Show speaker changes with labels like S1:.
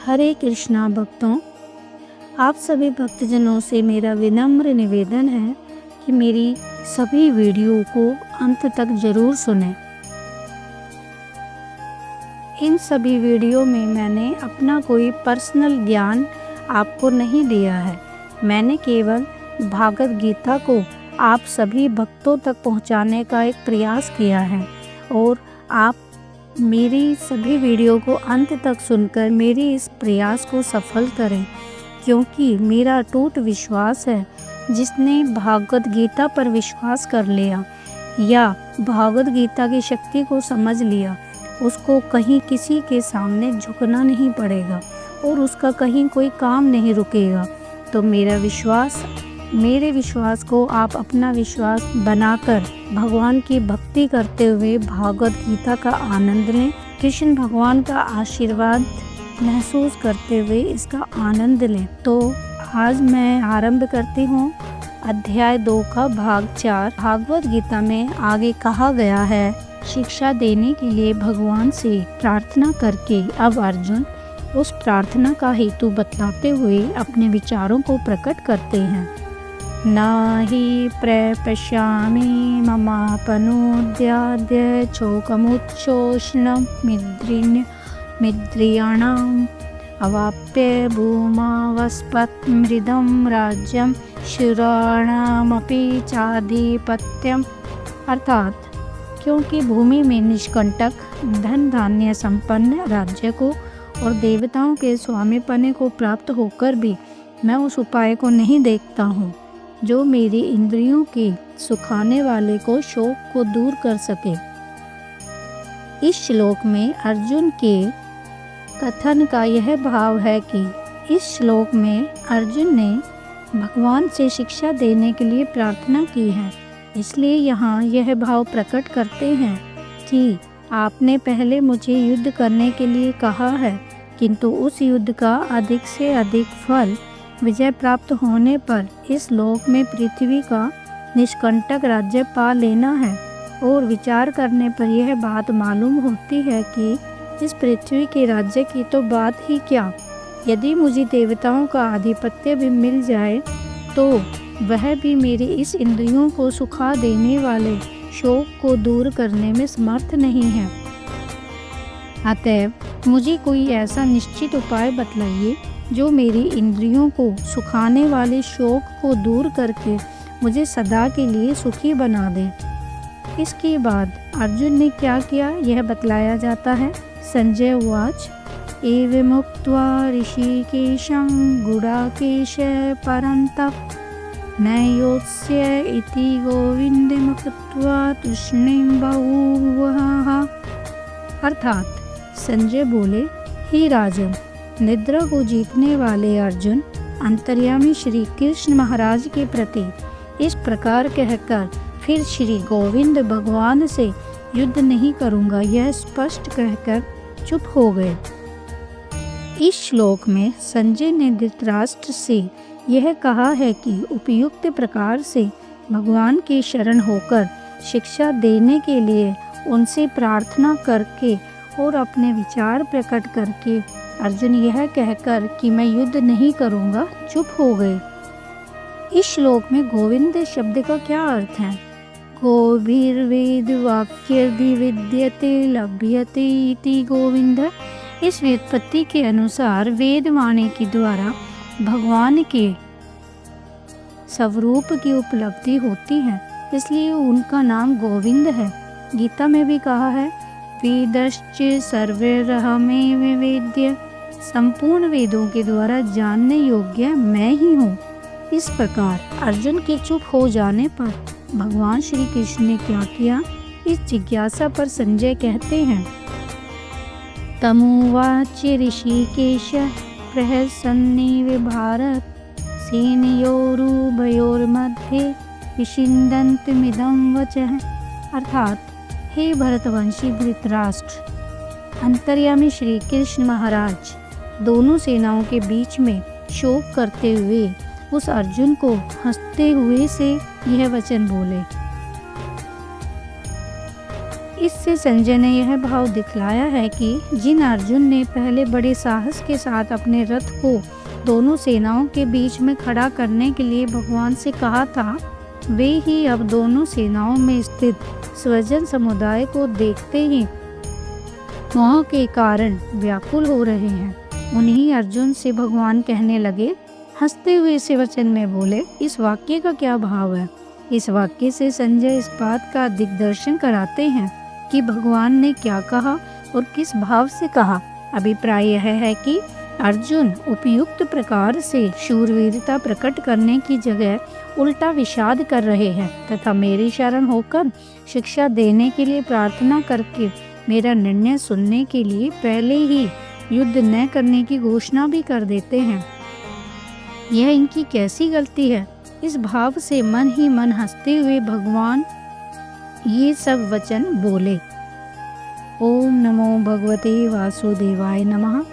S1: हरे कृष्णा भक्तों, आप सभी भक्तजनों से मेरा विनम्र निवेदन है कि मेरी सभी वीडियो को अंत तक जरूर सुनें। इन सभी वीडियो में मैंने अपना कोई पर्सनल ज्ञान आपको नहीं दिया है। मैंने केवल भागवत गीता को आप सभी भक्तों तक पहुंचाने का एक प्रयास किया है और आप मेरी सभी वीडियो को अंत तक सुनकर मेरी इस प्रयास को सफल करें, क्योंकि मेरा अटूट विश्वास है जिसने भागवत गीता पर विश्वास कर लिया या भागवत गीता की शक्ति को समझ लिया, उसको कहीं किसी के सामने झुकना नहीं पड़ेगा और उसका कहीं कोई काम नहीं रुकेगा। तो मेरे विश्वास को आप अपना विश्वास बनाकर भगवान की भक्ति करते हुए भागवत गीता का आनंद लें। कृष्ण भगवान का आशीर्वाद महसूस करते हुए इसका आनंद लें। तो आज मैं आरंभ करती हूँ अध्याय 2 का भाग 4। भागवत गीता में आगे कहा गया है, शिक्षा देने के लिए भगवान से प्रार्थना करके अब अर्जुन उस प्रार्थना का हेतु बतलाते हुए अपने विचारों को प्रकट करते हैं। नाहि प्रपश्यामि ममापनोद्याद्य शोकमुच्छोषणं मिद्रियाणाम् अवाप्य भूमावस्पत्मृदं राज्यं शूराणामपि चाधिपत्यम्। अर्थात क्योंकि भूमि में निष्कंटक धन धान्य संपन्न राज्य को और देवताओं के स्वामीपने को प्राप्त होकर भी मैं उस उपाय को नहीं देखता हूँ जो मेरी इंद्रियों के सुखाने वाले को शोक को दूर कर सके। इस श्लोक में अर्जुन के कथन का यह भाव है कि इस श्लोक में अर्जुन ने भगवान से शिक्षा देने के लिए प्रार्थना की है, इसलिए यहाँ यह भाव प्रकट करते हैं कि आपने पहले मुझे युद्ध करने के लिए कहा है, किंतु उस युद्ध का अधिक से अधिक फल विजय प्राप्त होने पर इस लोक में पृथ्वी का निष्कंटक राज्य पा लेना है। और विचार करने पर यह बात मालूम होती है कि इस पृथ्वी के राज्य की तो बात ही क्या, यदि मुझे देवताओं का आधिपत्य भी मिल जाए तो वह भी मेरी इस इंद्रियों को सुखा देने वाले शोक को दूर करने में समर्थ नहीं है। अतएव मुझे कोई ऐसा निश्चित उपाय बतलाइए जो मेरी इंद्रियों को सुखाने वाले शोक को दूर करके मुझे सदा के लिए सुखी बना दे। इसके बाद अर्जुन ने क्या किया यह बतलाया जाता है। संजय उवाच एवमुक्त्वा ऋषिकेशं गुडाकेश परन्तप नयोत्स्य इति गोविन्दमुक्त्वा तूष्णीं बभूवः। अर्थात संजय बोले, हे राजन, निद्रा को जीतने वाले अर्जुन अंतर्यामी श्री कृष्ण महाराज के प्रति इस प्रकार कहकर फिर श्री गोविंद भगवान से युद्ध नहीं करूंगा यह स्पष्ट कहकर चुप हो गए। इस श्लोक में संजय ने धृतराष्ट्र से यह कहा है कि उपयुक्त प्रकार से भगवान की शरण होकर शिक्षा देने के लिए उनसे प्रार्थना करके और अपने विचार प्रकट करके अर्जुन यह कहकर कि मैं युद्ध नहीं करूंगा चुप हो गए। इस श्लोक में गोविंद शब्द का क्या अर्थ है? गोभिर्वेद वाक्यर्धि विद्यते लभ्यते इति गोविंद। इस व्युत्पत्ति के अनुसार वेद वाणी के द्वारा भगवान के स्वरूप की उपलब्धि होती है, इसलिए उनका नाम गोविंद है। गीता में भी कहा है, वेदश्च सर्वैरहमेव वेद्य, संपूर्ण वेदों के द्वारा जानने योग्य मैं ही हूँ। इस प्रकार अर्जुन के चुप हो जाने पर भगवान श्री कृष्ण ने क्या किया, इस जिज्ञासा पर संजय कहते हैं, तमुवाच ऋषिकेश प्रहसन्निव भारत सेनयोरुभयोर्मध्ये विषिन्दन्तमिदं वचः। अर्थात हे भरतवंशी धृतराष्ट्र, अंतर्यामी श्री कृष्ण महाराज दोनों सेनाओं के बीच में शोक करते हुए उस अर्जुन को हंसते हुए से यह वचन बोले। इससे संजय ने यह भाव दिखलाया है कि जिन अर्जुन ने पहले बड़े साहस के साथ अपने रथ को दोनों सेनाओं के बीच में खड़ा करने के लिए भगवान से कहा था, वे ही अब दोनों सेनाओं में स्थित स्वजन समुदाय को देखते ही मोह के कारण व्याकुल हो रहे हैं। उन्हीं अर्जुन से भगवान कहने लगे, हंसते हुए इस वचन में बोले, इस वाक्य का क्या भाव है। इस वाक्य से संजय इस बात का दिग्दर्शन कराते हैं कि भगवान ने क्या कहा और किस भाव से कहा। अभिप्राय यह है कि अर्जुन उपयुक्त प्रकार से शूरवीरता प्रकट करने की जगह उल्टा विषाद कर रहे हैं तथा मेरी शरण होकर शिक्षा देने के लिए प्रार्थना करके मेरा निर्णय सुनने के लिए पहले ही युद्ध न करने की घोषणा भी कर देते हैं। यह इनकी कैसी गलती है। इस भाव से मन ही मन हंसते हुए भगवान ये सब वचन बोले। ओम नमो भगवते वासुदेवाय नमः।